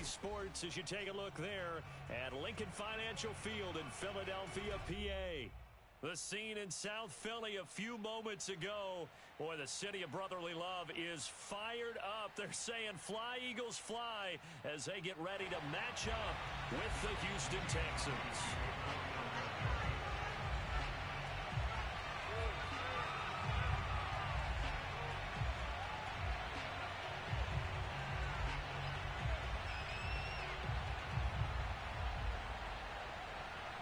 Sports as you take a look there at Lincoln Financial Field in Philadelphia, PA. The scene in South Philly a few moments ago. Boy, the city of brotherly love is fired up. They're saying fly, Eagles, fly as they get ready to match up with the Houston Texans.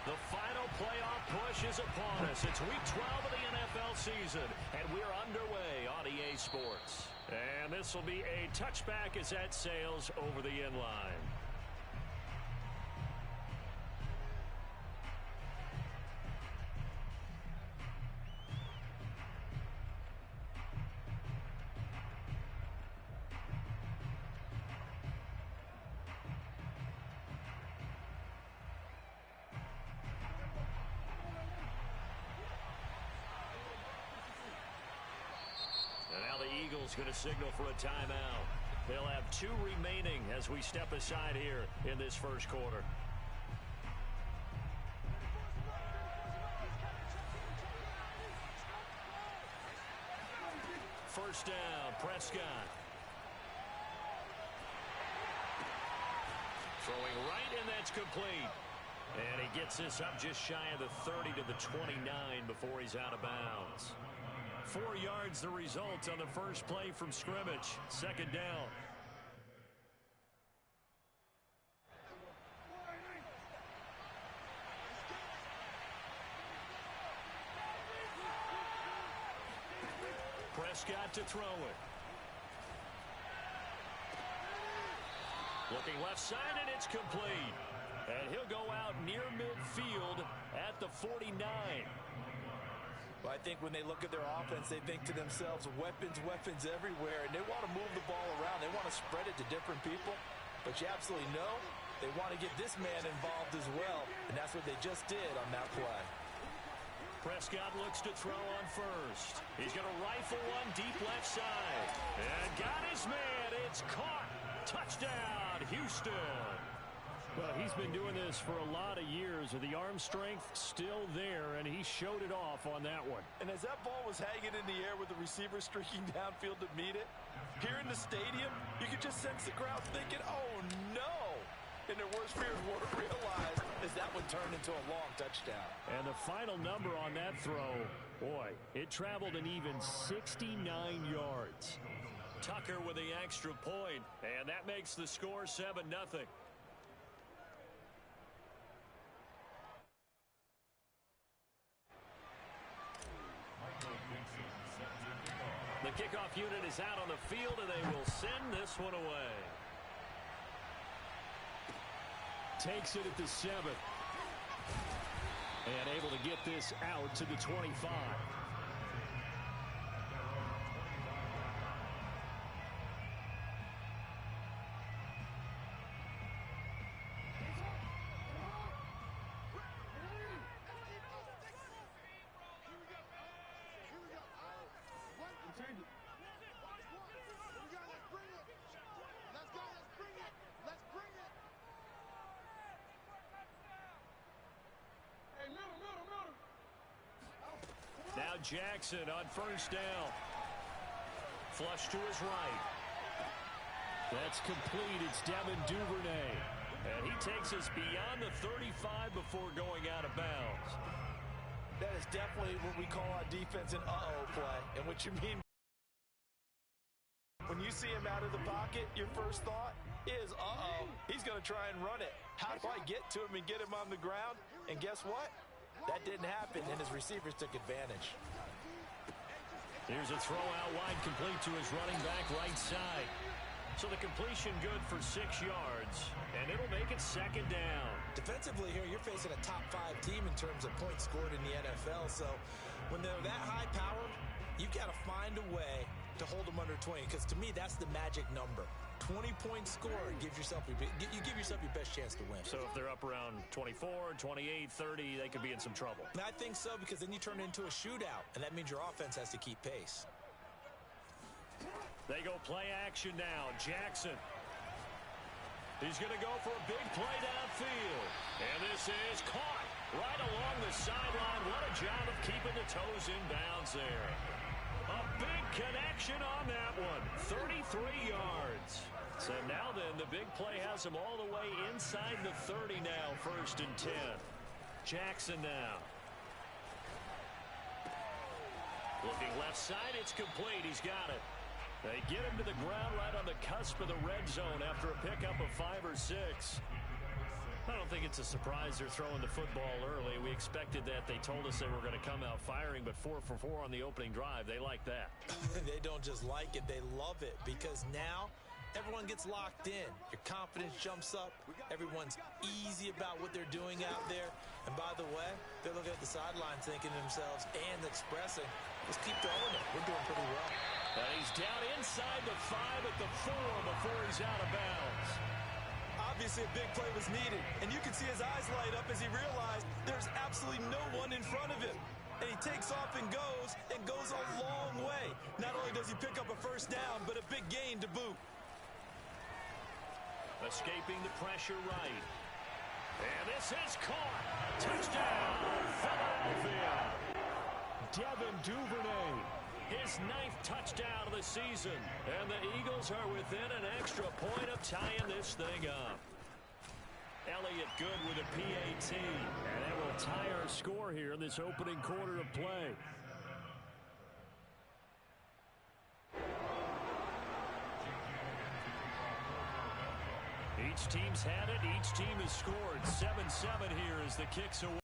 The final playoff push is upon us. It's week 12 of the NFL season, and we're underway on EA Sports. And this will be a touchback as that sails over the end line. Going to signal for a timeout. They'll have 2 remaining as we step aside here in this first quarter. First down, Prescott. Throwing right, and that's complete. And he gets this up just shy of the 30 to the 29 before he's out of bounds. 4 yards the result on the first play from scrimmage. Second down. Prescott to throw it. Looking left side, and it's complete. And he'll go out near midfield at the 49. Well, I think when they look at their offense, they think to themselves, weapons everywhere, and they want to move the ball around. They want to spread it to different people, but you absolutely know they want to get this man involved as well, and that's what they just did on that play. Prescott looks to throw on first. He's going to rifle one deep left side, and got his man. It's caught. Touchdown, Houston. Well, he's been doing this for a lot of years with the arm strength still there, and he showed it off on that one. And as that ball was hanging in the air with the receiver streaking downfield to meet it, here in the stadium, you could just sense the crowd thinking, oh, no. And their worst fears weren't realized as that one turned into a long touchdown. And the final number on that throw, boy, it traveled an even 69 yards. Tucker with the extra point, and that makes the score 7-0. The kickoff unit is out on the field, and they will send this one away. Takes it at the 7. And able to get this out to the 25. Now Jackson on first down. Flush to his right. That's complete. It's Devin Duvernay. And he takes us beyond the 35 before going out of bounds. That is definitely what we call our defense an uh-oh play. And what you mean, when you see him out of the pocket, your first thought is, uh-oh, he's going to try and run it. How do I get to him and get him on the ground? And guess what? That didn't happen, and his receivers took advantage. Here's a throw out wide, complete to his running back right side. So the completion good for 6 yards, and it'll make it second down. Defensively here, you're facing a top 5 team in terms of points scored in the NFL. So when they're that high powered, you've got to find a way to hold them under 20, because to me, that's the magic number. 20-point score gives yourself you give yourself your best chance to win. So if they're up around 24, 28, 30, they could be in some trouble. And I think so, because then you turn it into a shootout, and that means your offense has to keep pace. They go play action now. Jackson He's going to go for a big play downfield. And this is caught right along the sideline. What a job of keeping the toes in bounds there. A big connection on that one. 33 yards. So now then, the big play has him all the way inside the 30 now, 1st and 10. Jackson now. Looking left side, it's complete. He's got it. They get him to the ground right on the cusp of the red zone after a pickup of 5 or 6. I don't think it's a surprise they're throwing the football early. We expected that. They told us they were going to come out firing, but 4 for 4 on the opening drive. They like that. They don't just like it, they love it, because now everyone gets locked in. Your confidence jumps up. Everyone's easy about what they're doing out there. And by the way, they're looking at the sidelines thinking to themselves and expressing, let's keep throwing it. We're doing pretty well. And he's down inside the 5 at the 4 before he's out of bounds. Obviously, a big play was needed, and you can see his eyes light up as he realized there's absolutely no one in front of him. And he takes off and goes a long way. Not only does he pick up a 1st down, but a big gain to boot. Escaping the pressure right. And this is caught. Touchdown, Philadelphia. Devin Duvernay, his 9th touchdown of the season. And the Eagles are within an extra point of tying this thing up. Elliott good with a PAT. And that will tie our score here in this opening quarter of play. Each team's had it. Each team has scored. 7-7 here as the kicks away.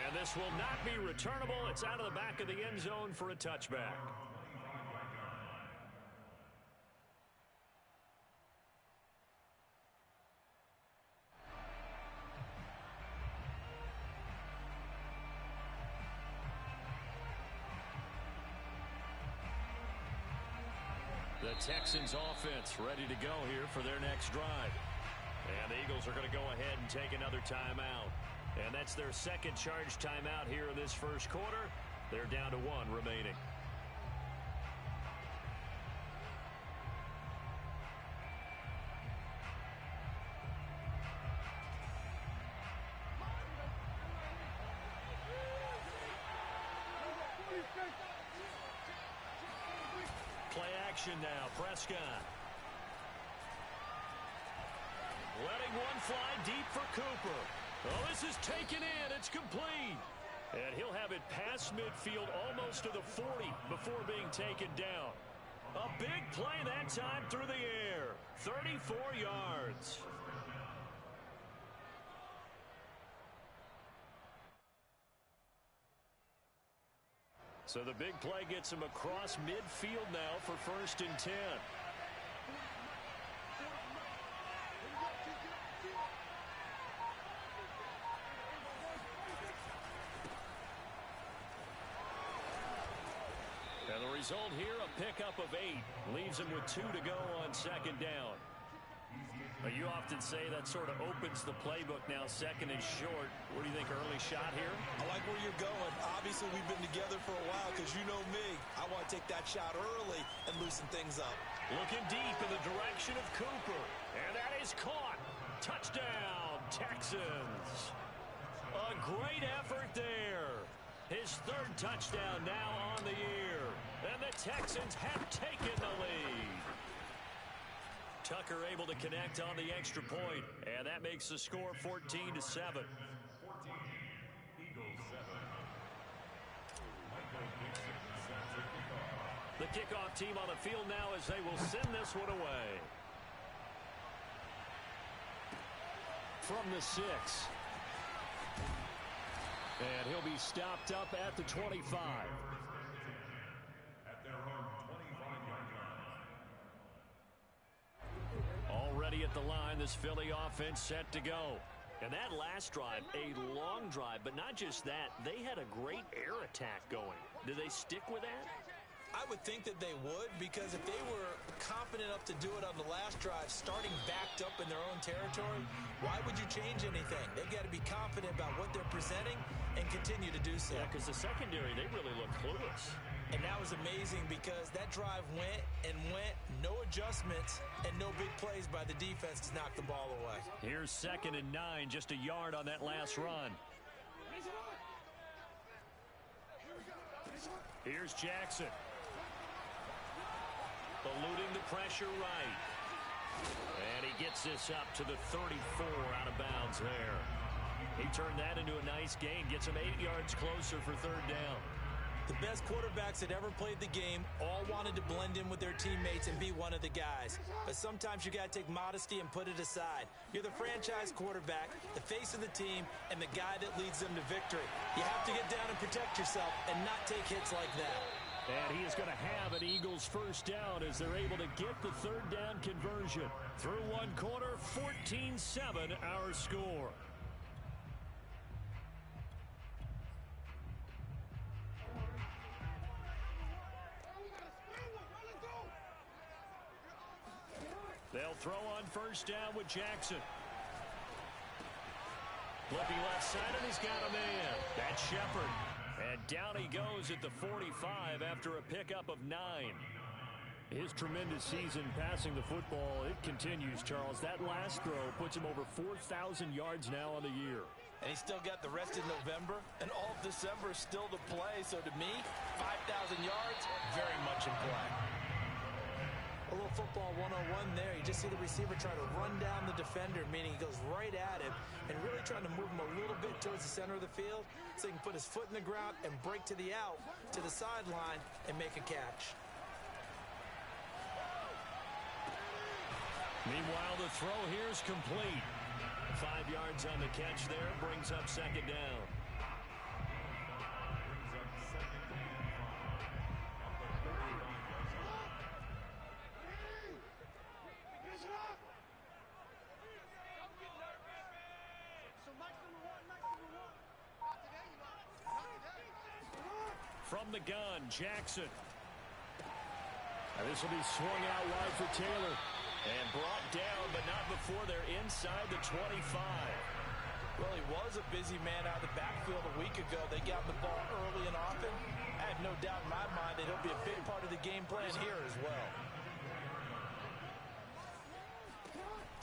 And this will not be returnable. It's out of the back of the end zone for a touchback. The Texans offense ready to go here for their next drive. And the Eagles are going to go ahead and take another timeout. And that's their 2nd charge timeout here in this 1st quarter. They're down to 1 remaining. Play action now. Prescott. Letting one fly deep for Cooper. Oh, this is taken in. It's complete. And he'll have it past midfield almost to the 40 before being taken down. A big play that time through the air. 34 yards. So the big play gets him across midfield now for 1st and 10. And the result here, a pickup of 8. Leaves him with 2 to go on 2nd down. You often say that sort of opens the playbook now, 2nd and short. What do you think, early shot here? I like where you're going. Obviously, we've been together for a while because you know me. I want to take that shot early and loosen things up. Looking deep in the direction of Cooper. And that is caught. Touchdown, Texans. A great effort there. His 3rd touchdown now on the year. And the Texans have taken the lead. Tucker able to connect on the extra point, and that makes the score 14-7. The kickoff team on the field now as they will send this one away. From the 6. And he'll be stopped up at the 25. Already at the line, this Philly offense set to go. And that last drive, a long drive, but not just that. They had a great air attack going. Do they stick with that? I would think that they would, because if they were confident enough to do it on the last drive, starting backed up in their own territory, why would you change anything? They've got to be confident about what they're presenting and continue to do so. Yeah, because the secondary, they really look clueless. And that was amazing because that drive went and went, no adjustments, and no big plays by the defense to knock the ball away. Here's 2nd and 9, just a yard on that last run. Here's Jackson. Eluding the pressure right. And he gets this up to the 34 out of bounds there. He turned that into a nice gain, gets him 8 yards closer for 3rd down. The best quarterbacks that ever played the game all wanted to blend in with their teammates and be one of the guys. But sometimes you got to take modesty and put it aside. You're the franchise quarterback, the face of the team, and the guy that leads them to victory. You have to get down and protect yourself and not take hits like that. And he is going to have an Eagles 1st down as they're able to get the 3rd down conversion. Through 1 quarter, 14-7 our score. They'll throw on 1st down with Jackson. Looking left side, and he's got a man. That's Shepard. And down he goes at the 45 after a pickup of 9. His tremendous season passing the football, it continues, Charles. That last throw puts him over 4,000 yards now on the year. And he's still got the rest of November and all of December still to play. So to me, 5,000 yards, very much in play. A little football 101 there. You just see the receiver try to run down the defender, meaning he goes right at him and really trying to move him a little bit towards the center of the field so he can put his foot in the ground and break to the out, to the sideline, and make a catch. Meanwhile, the throw here is complete. 5 yards on the catch there, brings up 2nd down. From the gun, Jackson. This will be swung out wide for Taylor. And brought down, but not before they're inside the 25. Well, he was a busy man out of the backfield a week ago. They got the ball early and often. I have no doubt in my mind that he'll be a big part of the game plan here as well.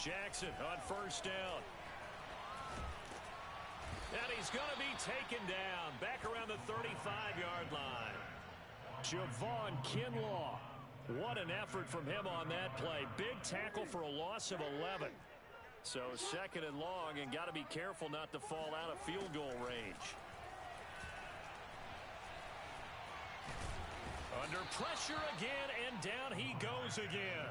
Jackson on 1st down. And he's going to be taken down back around the 35-yard line. Javon Kinlaw. What an effort from him on that play. Big tackle for a loss of 11. So 2nd and long, and got to be careful not to fall out of field goal range. Under pressure again, and down he goes again.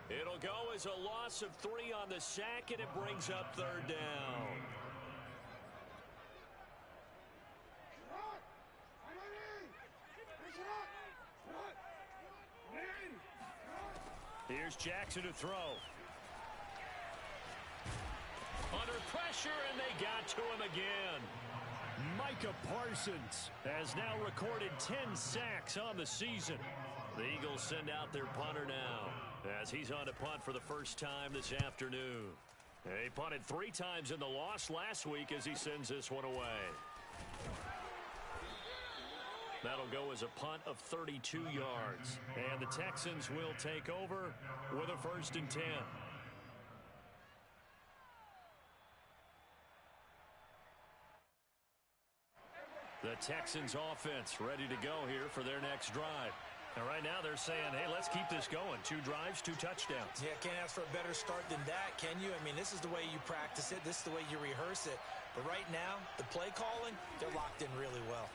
It'll go as a loss of 3 on the sack, and it brings up 3rd down. Here's Jackson to throw. Under pressure, and they got to him again. Micah Parsons has now recorded 10 sacks on the season. The Eagles send out their punter now as he's on to punt for the first time this afternoon. He punted 3 times in the loss last week as he sends this one away. That'll go as a punt of 32 yards. And the Texans will take over with a 1st and 10. The Texans offense ready to go here for their next drive. And right now they're saying, hey, let's keep this going. 2 drives, 2 touchdowns. Yeah, can't ask for a better start than that, can you? I mean, this is the way you practice it. This is the way you rehearse it. But right now, the play calling, they're locked in really well.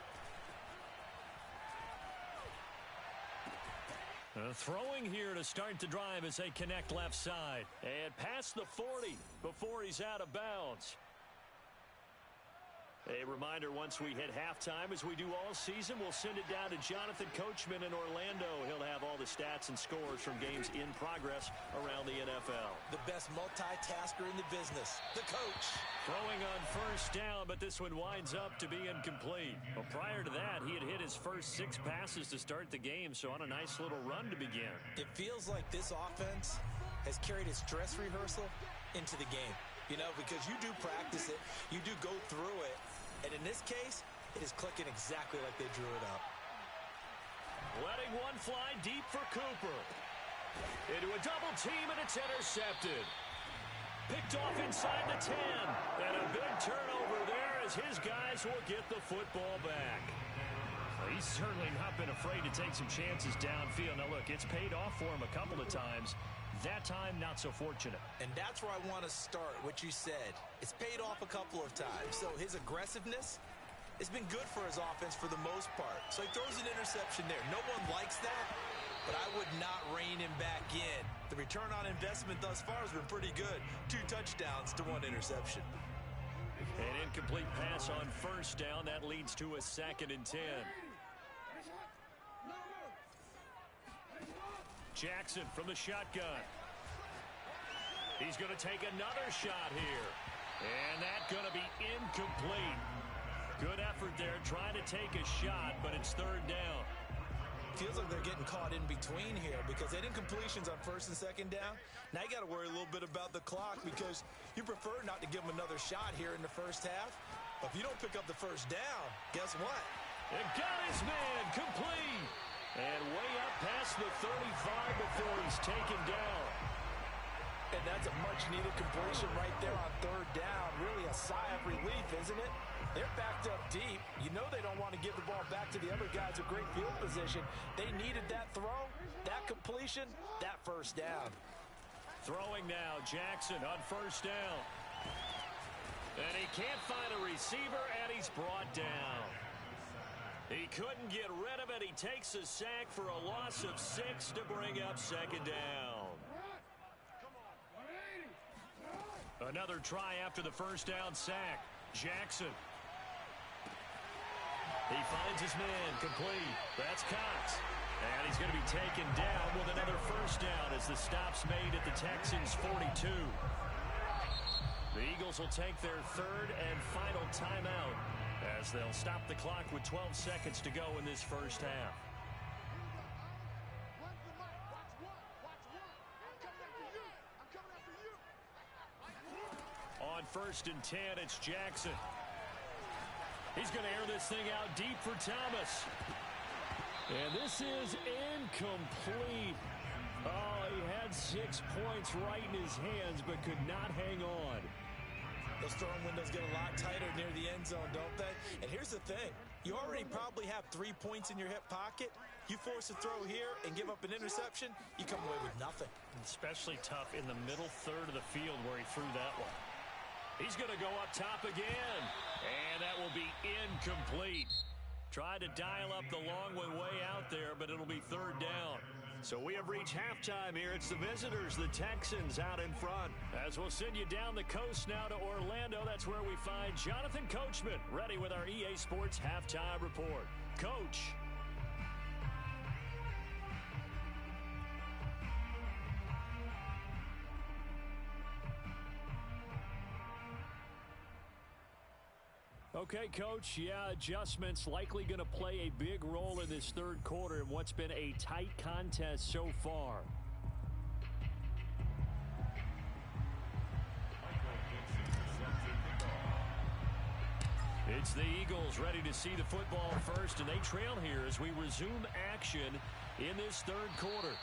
Throwing here to start the drive as they connect left side. And past the 40 before he's out of bounds. A reminder, once we hit halftime, as we do all season, we'll send it down to Jonathan Coachman in Orlando. He'll have all the stats and scores from games in progress around the NFL. The best multitasker in the business, the coach. Throwing on 1st down, but this one winds up to be incomplete. Well, prior to that, he had hit his first 6 passes to start the game, so on a nice little run to begin. It feels like this offense has carried its dress rehearsal into the game. You know, because you do practice it, you do go through it, and in this case, it is clicking exactly like they drew it up. letting one fly deep for Cooper. Into a double team, and it's intercepted. Picked off inside the 10. And a big turnover there as his guys will get the football back. Well, he's certainly not been afraid to take some chances downfield. Now, look, it's paid off for him a couple of times. That time, not so fortunate. And that's where I want to start, what you said. It's paid off a couple of times. So his aggressiveness, it's been good for his offense for the most part. So he throws an interception there. No one likes that, but I would not rein him back in. The return on investment thus far has been pretty good. 2 touchdowns to 1 interception. An incomplete pass on first down. That leads to a 2nd and 10. Jackson from the shotgun. He's going to take another shot here. And that's going to be incomplete. Good effort there trying to take a shot, but it's 3rd down. Feels like they're getting caught in between here because they had incompletions on 1st and 2nd down. Now you got to worry a little bit about the clock because you prefer not to give them another shot here in the first half. But if you don't pick up the 1st down, guess what? And got his man complete. And way up past the 35 before he's taken down. And that's a much-needed completion right there on 3rd down. Really a sigh of relief, isn't it? They're backed up deep. You know they don't want to give the ball back to the other guys with great field position. They needed that throw, that completion, that 1st down. Throwing now, Jackson on 1st down. And he can't find a receiver, and he's brought down. He couldn't get rid of it. He takes a sack for a loss of 6 to bring up 2nd down. Another try after the 1st down sack. Jackson. He finds his man complete. That's Cox. And he's going to be taken down with another 1st down as the stop's made at the Texans' 42. The Eagles will take their 3rd and final timeout as they'll stop the clock with 12 seconds to go in this 1st half. On 1st and 10, it's Jackson. He's going to air this thing out deep for Thomas. And this is incomplete. Oh, he had 6 points right in his hands, but could not hang on. Those throwing windows get a lot tighter near the end zone, don't they? And here's the thing. You already probably have 3 points in your hip pocket. You force a throw here and give up an interception, you come away with nothing. Especially tough in the middle 3rd of the field where he threw that one. He's going to go up top again. And that will be incomplete. Tried to dial up the long one way out there, but it'll be 3rd down. So we have reached halftime here. It's the visitors, the Texans, out in front. As we'll send you down the coast now to Orlando, that's where we find Jonathan Coachman, ready with our EA Sports Halftime Report. Coach. Okay, Coach, yeah, adjustments likely going to play a big role in this 3rd quarter in what's been a tight contest so far. It's the Eagles ready to see the football first, and they trail here as we resume action in this 3rd quarter.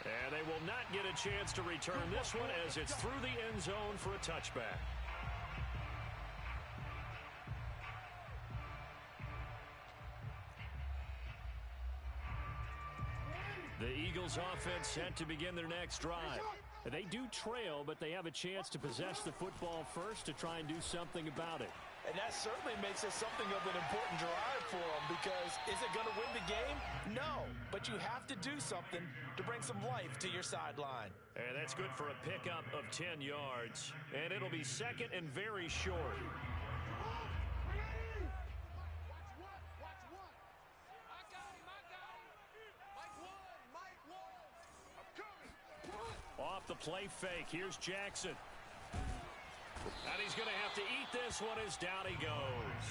And they will not get a chance to return this one as it's through the end zone for a touchback. The Eagles offense set to begin their next drive. They do trail, but they have a chance to possess the football first to try and do something about it. And that certainly makes it something of an important drive for them because is it going to win the game? No, but you have to do something to bring some life to your sideline. And that's good for a pickup of 10 yards. And it'll be 2nd and very short. Off the play fake, here's Jackson. And he's going to have to eat this one as down he goes.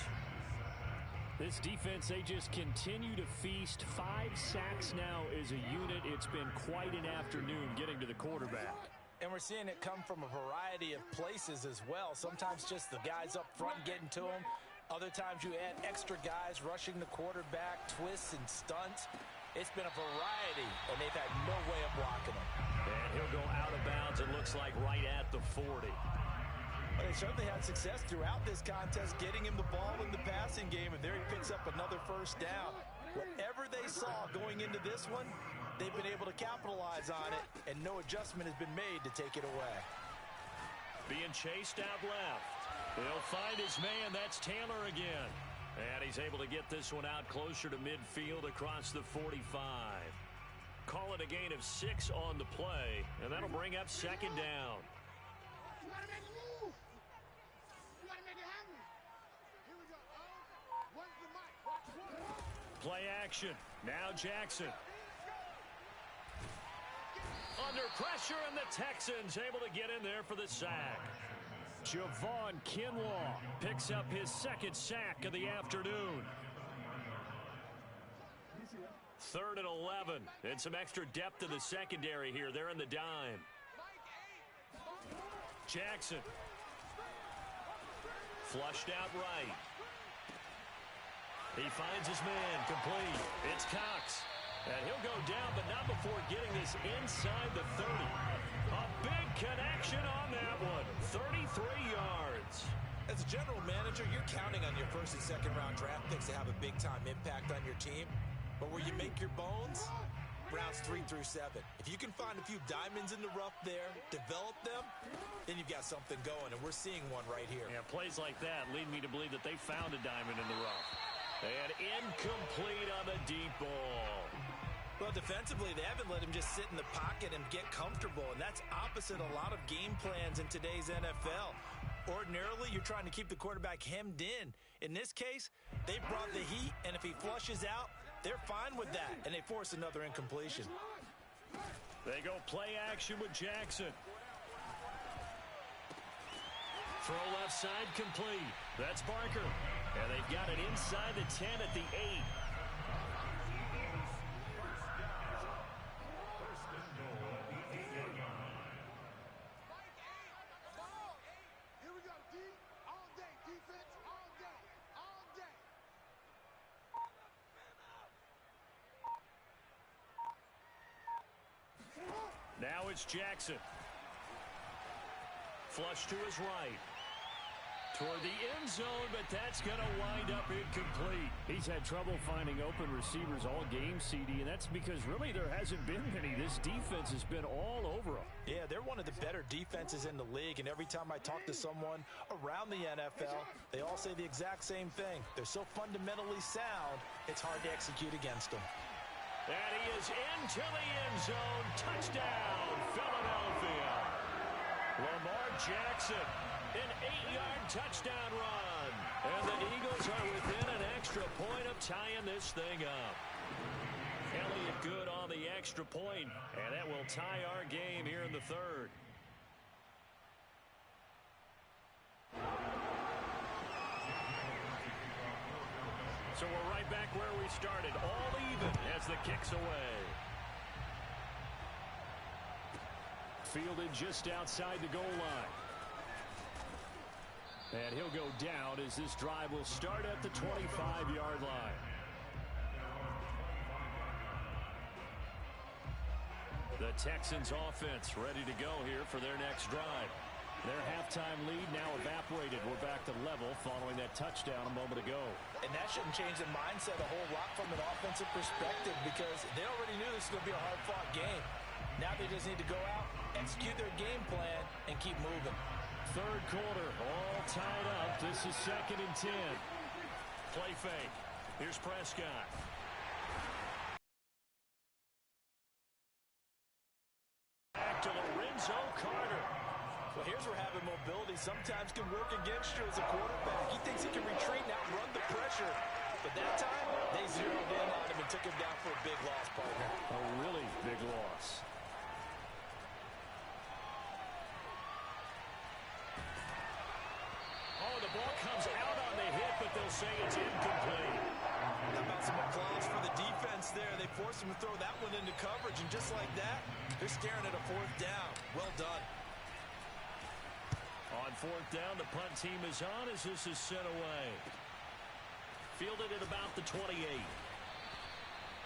This defense, they just continue to feast. 5 sacks now as a unit. It's been quite an afternoon getting to the quarterback. And we're seeing it come from a variety of places as well. Sometimes just the guys up front getting to him. Other times you add extra guys rushing the quarterback, twists and stunts. It's been a variety, and they've had no way of blocking him. And he'll go out of bounds, it looks like, right at the 40. Well, they certainly had success throughout this contest, getting him the ball in the passing game, and there he picks up another first down. Whatever they saw going into this one, they've been able to capitalize on it, and no adjustment has been made to take it away. Being chased out left. He'll find his man. That's Taylor again. And he's able to get this one out closer to midfield across the 45. Call it a gain of 6 on the play, and that'll bring up second down. You gotta make a move. You gotta make it happen. Here we go. What's the mic? Watch. Play action. Now Jackson. Under pressure, and the Texans able to get in there for the sack. Javon Kinlaw picks up his second sack of the afternoon. 3rd and 11. And some extra depth to the secondary here. They're in the dime. Jackson. Flushed out right. He finds his man. Complete. It's Cox. And he'll go down, but not before getting this inside the 30. A big connection on that one. 33 yards. As a general manager, you're counting on your first and second round draft picks to have a big-time impact on your team. But where you make your bones, rounds 3 through 7. If you can find a few diamonds in the rough there, develop them, then you've got something going, and we're seeing one right here. Yeah, plays like that lead me to believe that they found a diamond in the rough. And incomplete on the deep ball. Well, defensively, they haven't let him just sit in the pocket and get comfortable, and that's opposite a lot of game plans in today's NFL. Ordinarily, you're trying to keep the quarterback hemmed in. In this case, they brought the heat, and if he flushes out, they're fine with that, and they force another incompletion. They go play action with Jackson. Throw left side complete. That's Barker. And they've got it inside the 10 at the 8. Here we go. D all day. Defense all day. All day. Now it's Jackson. Flush to his right. Toward the end zone, but that's going to wind up incomplete. He's had trouble finding open receivers all game, CD, and that's because really there hasn't been many. This defense has been all over them. Yeah, they're one of the better defenses in the league, and every time I talk to someone around the NFL, they all say the exact same thing. They're so fundamentally sound, it's hard to execute against them. And he is into the end zone. Touchdown, Philadelphia. Lamar Jackson, an 8-yard touchdown run. And the Eagles are within an extra point of tying this thing up. Elliott good on the extra point, and that will tie our game here in the 3rd. So we're right back where we started, all even as the kick's away. Fielded just outside the goal line. And he'll go down as this drive will start at the 25-yard line. The Texans offense ready to go here for their next drive. Their halftime lead now evaporated. We're back to level following that touchdown a moment ago. And that shouldn't change the mindset a whole lot from an offensive perspective because they already knew this was going to be a hard-fought game. Now they just need to go out, execute their game plan, and keep moving. 3rd quarter, all tied up. This is 2nd and 10. Play fake. Here's Prescott. Back to Lorenzo Carter. Well, here's where having mobility sometimes can work against you as a quarterback. He thinks he can retreat and outrun the pressure. But that time, they zeroed in on him and took him down for a big loss, partner. A really big loss. Oh, the ball comes out on the hit, but they'll say it's incomplete. How about some applause for the defense there? They forced him to throw that one into coverage, and just like that, they're staring at a 4th down. Well done. On 4th down, the punt team is on as this is sent away. Fielded at about the 28.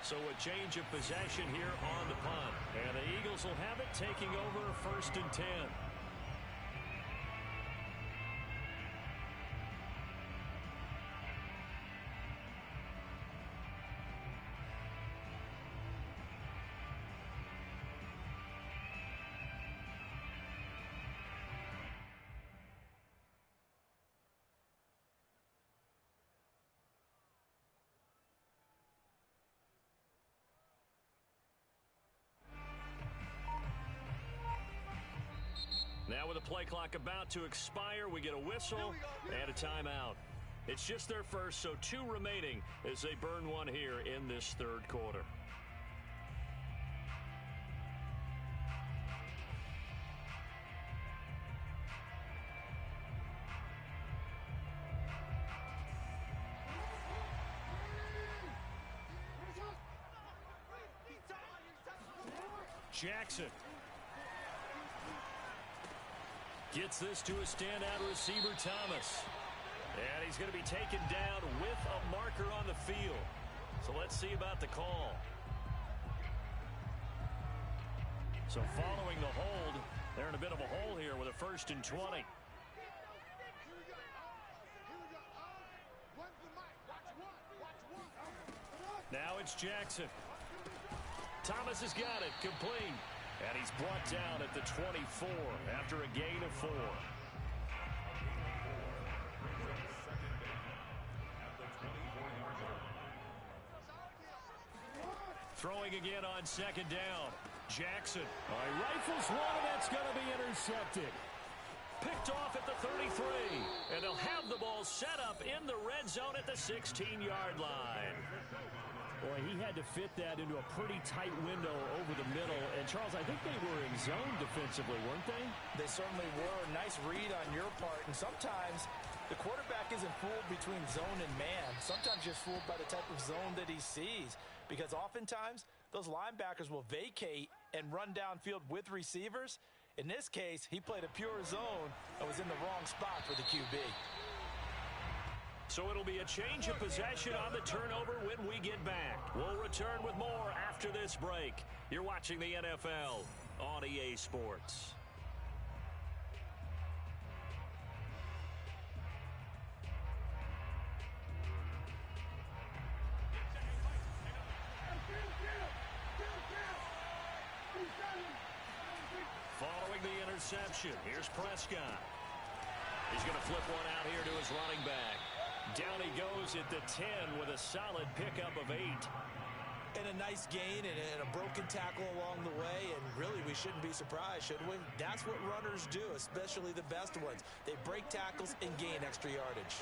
So a change of possession here on the punt. And the Eagles will have it, taking over 1st and 10. Now with the play clock about to expire, we get a whistle and a timeout. It's just their first, so 2 remaining as they burn one here in this 3rd quarter. Jackson gets this to a standout receiver, Thomas. And he's going to be taken down with a marker on the field. So let's see about the call. So following the hold, they're in a bit of a hole here with a 1st and 20. Now it's Jackson. Thomas has got it, complete. And he's brought down at the 24 after a gain of 4. Throwing again on 2nd down. Jackson. All right, rifles one, and that's going to be intercepted. Picked off at the 33. And they'll have the ball set up in the red zone at the 16-yard line. Boy, he had to fit that into a pretty tight window over the middle. And, Charles, I think they were in zone defensively, weren't they? They certainly were. Nice read on your part. And sometimes the quarterback isn't fooled between zone and man. Sometimes you're fooled by the type of zone that he sees. Because oftentimes, those linebackers will vacate and run downfield with receivers. In this case, he played a pure zone and was in the wrong spot for the QB. So it'll be a change of possession on the turnover when we get back. We'll return with more after this break. You're watching the NFL on EA Sports. Following the interception, here's Prescott. He's going to flip one out here to his running back. Down he goes at the 10 with a solid pickup of 8. And a nice gain and a broken tackle along the way. And really, we shouldn't be surprised, should we? That's what runners do, especially the best ones. They break tackles and gain extra yardage.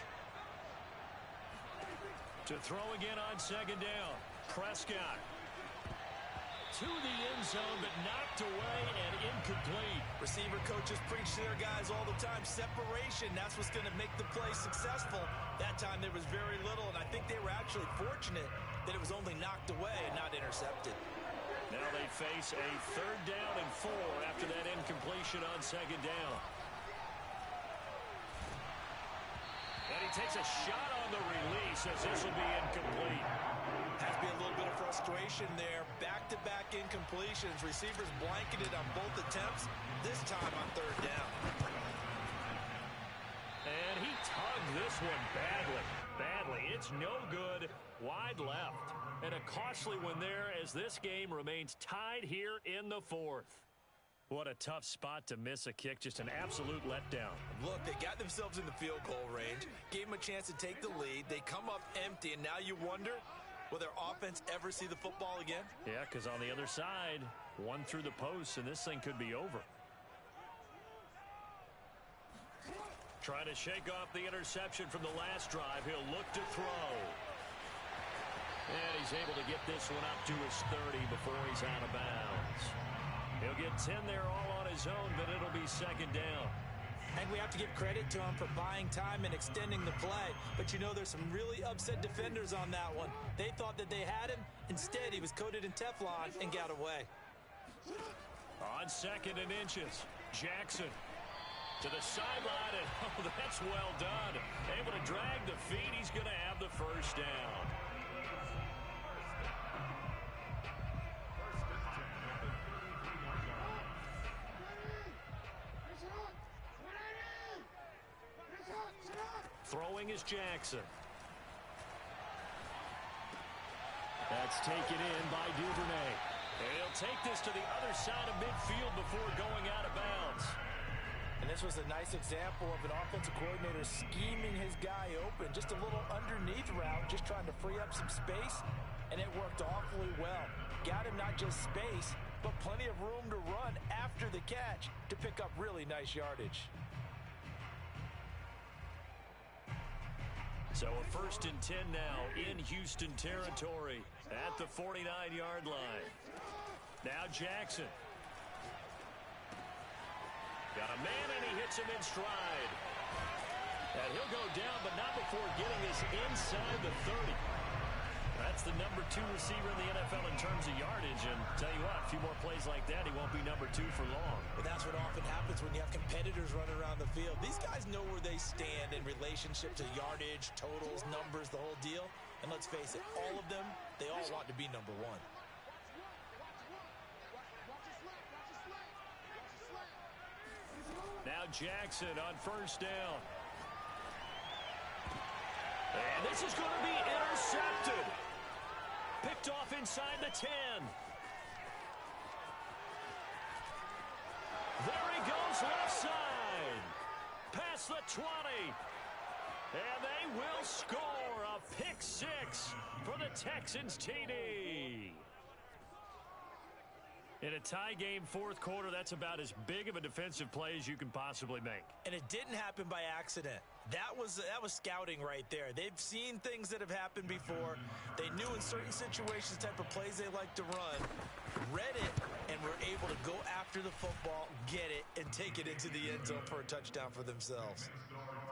To throw again on 2nd down. Prescott to the end zone, but knocked away and incomplete. Receiver coaches preach to their guys all the time. Separation, that's what's going to make the play successful. That time there was very little, and I think they were actually fortunate that it was only knocked away and not intercepted. Now they face a 3rd down and 4 after that incompletion on 2nd down. And he takes a shot on the release as this will be incomplete. Has to be a little bit of frustration there. Back-to-back incompletions. Receivers blanketed on both attempts, this time on 3rd down. And he tugged this one badly. It's no good. Wide left. And a costly one there as this game remains tied here in the 4th. What a tough spot to miss a kick. Just an absolute letdown. Look, they got themselves in the field goal range. Gave them a chance to take the lead. They come up empty, and now you wonder, will their offense ever see the football again? Yeah, because on the other side, one through the post, and this thing could be over. Trying to shake off the interception from the last drive. He'll look to throw. And he's able to get this one up to his 30 before he's out of bounds. He'll get 10 there all on his own, but it'll be 2nd down. And we have to give credit to him for buying time and extending the play. But you know, there's some really upset defenders on that one. They thought that they had him. Instead, he was coated in Teflon and got away. On 2nd and inches, Jackson to the sideline, and oh, that's well done. Able to drag the feet. He's going to have the 1st down. Throwing is Jackson. That's taken in by Duvernay. And he'll take this to the other side of midfield before going out of bounds. And this was a nice example of an offensive coordinator scheming his guy open. Just a little underneath route, just trying to free up some space, and it worked awfully well. Got him not just space, but plenty of room to run after the catch to pick up really nice yardage. So a 1st and 10 now in Houston territory at the 49-yard line. Now Jackson. Got a man, and he hits him in stride. And he'll go down, but not before getting this inside the 30. That's the number 2 receiver in the NFL in terms of yardage. And tell you what, a few more plays like that, he won't be number 2 for long. But that's what often happens when you have competitors running around the field. These guys know where they stand in relationship to yardage, totals, numbers, the whole deal. And let's face it, all of them, they all want to be number 1. Now Jackson on 1st down. And this is going to be intercepted. Picked off inside the 10. There he goes, left side. Past the 20. And they will score a pick 6 for the Texans TD. In a tie game 4th quarter, that's about as big of a defensive play as you can possibly make. And it didn't happen by accident. That was scouting right there. They've seen things that have happened before. They knew in certain situations type of plays they like to run, read it, and were able to go after the football, get it, and take it into the end zone for a touchdown for themselves.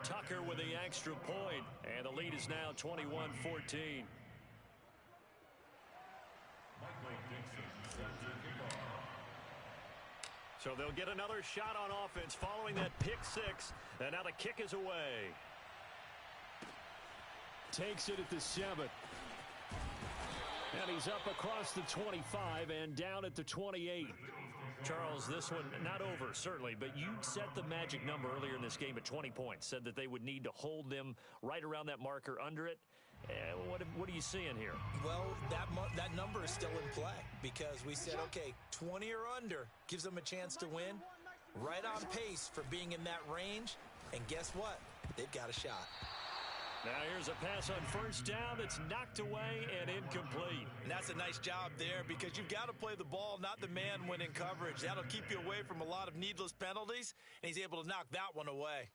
Tucker with the extra point, and the lead is now 21-14. So they'll get another shot on offense following that pick 6. And now the kick is away. Takes it at the 7. And he's up across the 25 and down at the 28. Charles, this one not over, certainly, but you set the magic number earlier in this game at 20 points. Said that they would need to hold them right around that marker under it. What are you seeing here? Well, that number is still in play because we said, okay, 20 or under gives them a chance to win. Right on pace for being in that range. And guess what? They've got a shot. Now here's a pass on 1st down that's knocked away and incomplete. And that's a nice job there because you've got to play the ball, not the man when in coverage. That'll keep you away from a lot of needless penalties, and he's able to knock that one away.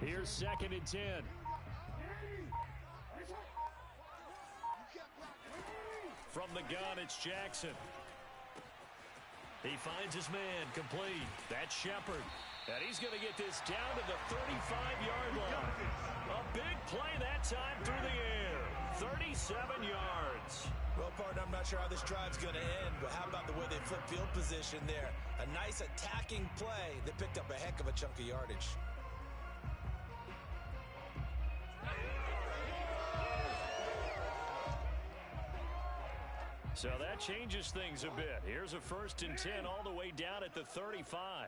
Here's 2nd and 10. From the gun, it's Jackson. He finds his man, complete. That's Shepard. And he's going to get this down to the 35-yard line. A big play that time through the air. 37 yards. Well, partner, I'm not sure how this drive's going to end, but how about the way they flip field position there? A nice attacking play that picked up a heck of a chunk of yardage. So that changes things a bit. Here's a 1st and 10 all the way down at the 35.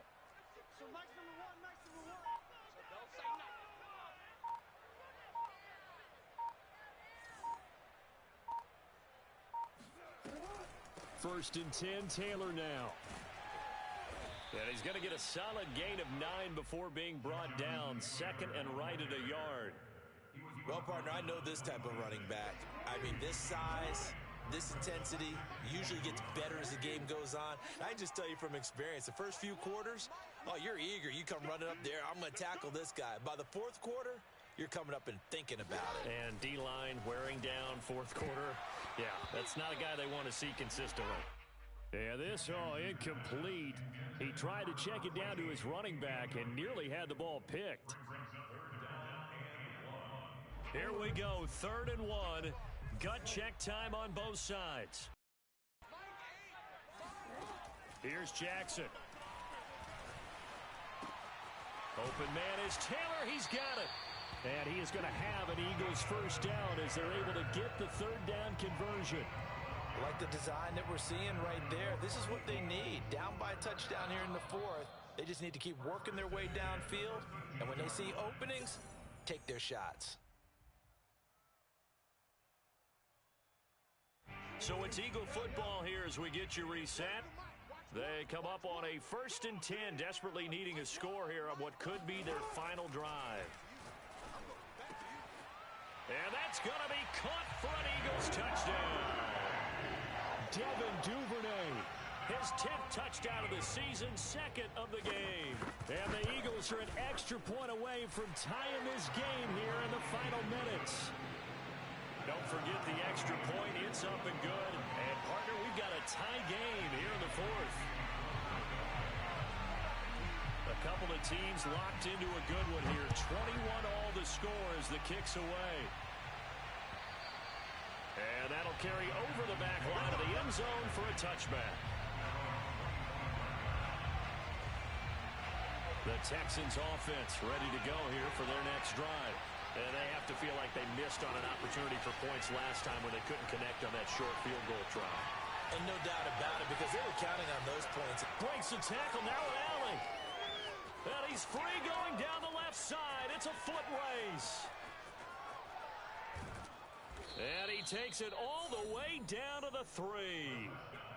First and 10, Taylor now. And he's going to get a solid gain of 9 before being brought down. 2nd and right at a yard. Well, partner, I know this type of running back. I mean, this size, this intensity usually gets better as the game goes on. I just tell you from experience, the first few quarters, oh, you're eager. You come running up there, I'm going to tackle this guy. By the 4th quarter, you're coming up and thinking about it. And D-line wearing down 4th quarter. Yeah, that's not a guy they want to see consistently. Yeah, this, incomplete. He tried to check it down to his running back and nearly had the ball picked. Here we go, 3rd and 1. Gut check time on both sides. Here's Jackson. Open man is Taylor. He's got it. And he is going to have an Eagles first down as they're able to get the third down conversion. Like the design that we're seeing right there. This is what they need. Down by a touchdown here in the fourth. They just need to keep working their way downfield. And when they see openings, take their shots. So it's Eagle football here as we get you reset. They come up on a 1st and 10, desperately needing a score here on what could be their final drive. And that's going to be caught for an Eagles touchdown. Devin Duvernay, his 10th touchdown of the season, 2nd of the game. And the Eagles are an extra point away from tying this game here in the final minutes. Don't forget the extra point. It's up and good. And, partner, we've got a tie game here in the fourth. A couple of teams locked into a good one here. 21 all the score as the kick's away. And that'll carry over the back line of the end zone for a touchback. The Texans offense ready to go here for their next drive. And they have to feel like they missed on an opportunity for points last time when they couldn't connect on that short field goal try. And no doubt about it, because they were counting on those points. Breaks the tackle, now an alley. And he's free going down the left side. It's a foot race. And he takes it all the way down to the 3.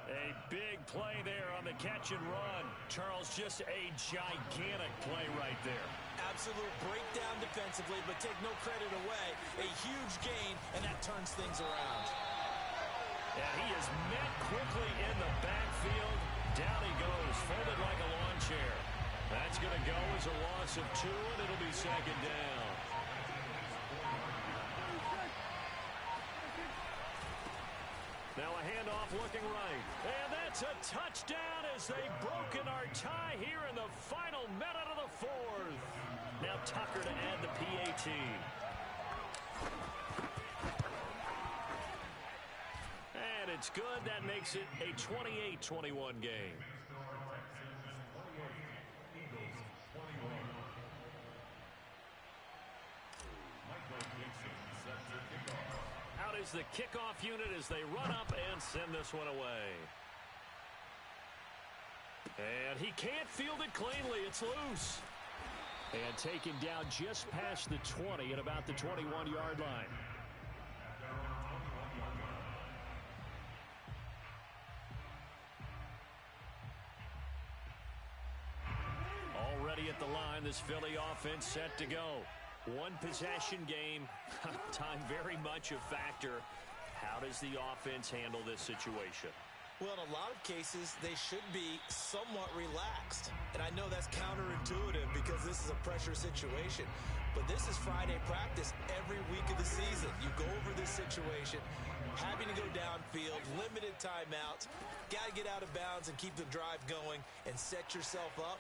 A big play there on the catch and run. Charles, just a gigantic play right there. Absolute breakdown defensively, but take no credit away. A huge gain, and that turns things around. And he is met quickly in the backfield. Down he goes, folded like a lawn chair. That's going to go as a loss of 2, and it'll be 2nd down. Now a handoff looking right. And that's a touchdown as they've broken our tie here in the final minute of the fourth. Now Tucker to add the PAT. And it's good. That makes it a 28-21 game. Out is the kickoff unit as they run up and send this one away. And he can't field it cleanly. It's loose. And taken down just past the 20 at about the 21-yard line. Already at the line, this Philly offense set to go. One possession game, time very much a factor. How does the offense handle this situation? Well, in a lot of cases, they should be somewhat relaxed. And I know that's counterintuitive because this is a pressure situation. But this is Friday practice every week of the season. You go over this situation, having to go downfield, limited timeouts, got to get out of bounds and keep the drive going and set yourself up.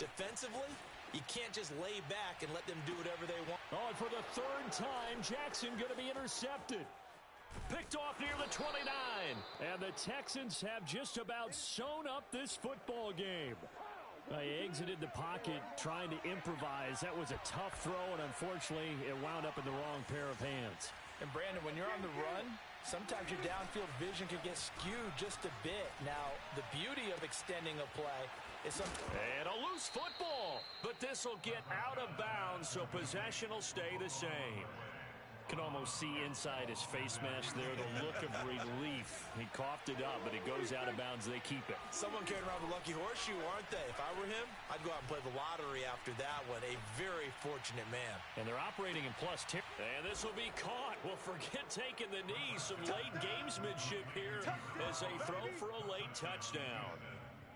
Defensively, you can't just lay back and let them do whatever they want. Oh, and for the 3rd time, Jackson going to be intercepted. Picked off near the 29. And the Texans have just about sewn up this football game. They exited the pocket trying to improvise. That was a tough throw, and unfortunately, it wound up in the wrong pair of hands. And, Brandon, when you're on the run, sometimes your downfield vision can get skewed just a bit. Now, the beauty of extending a play is and a loose football. But this will get out of bounds, so possession will stay the same. Can almost see inside his face mask there, the look of relief. He coughed it up, but it goes out of bounds. They keep it. Someone carrying around the lucky horseshoe, aren't they? If I were him, I'd go out and play the lottery after that one. A very fortunate man. And they're operating in plus 10. And this will be caught. Well, forget taking the knee. Some late gamesmanship here as they throw for a late touchdown.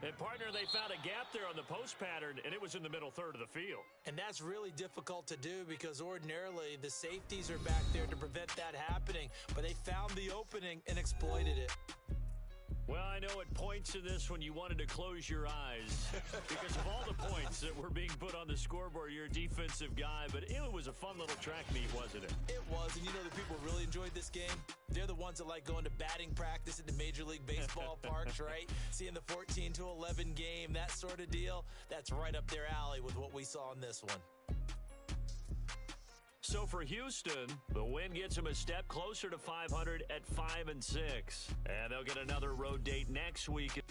And, partner, they found a gap there on the post pattern, and it was in the middle third of the field. And that's really difficult to do because ordinarily the safeties are back there to prevent that happening. But they found the opening and exploited it. Well, I know at points in this when you wanted to close your eyes because of all the points that were being put on the scoreboard. You're a defensive guy, but it was a fun little track meet, wasn't it? It was, and you know the people really enjoyed this game? They're the ones that like going to batting practice at the Major League Baseball parks, right? Seeing the 14-11 game, that sort of deal, that's right up their alley with what we saw in this one. So for Houston, the win gets them a step closer to 500 at 5-6. And they'll get another road date next week.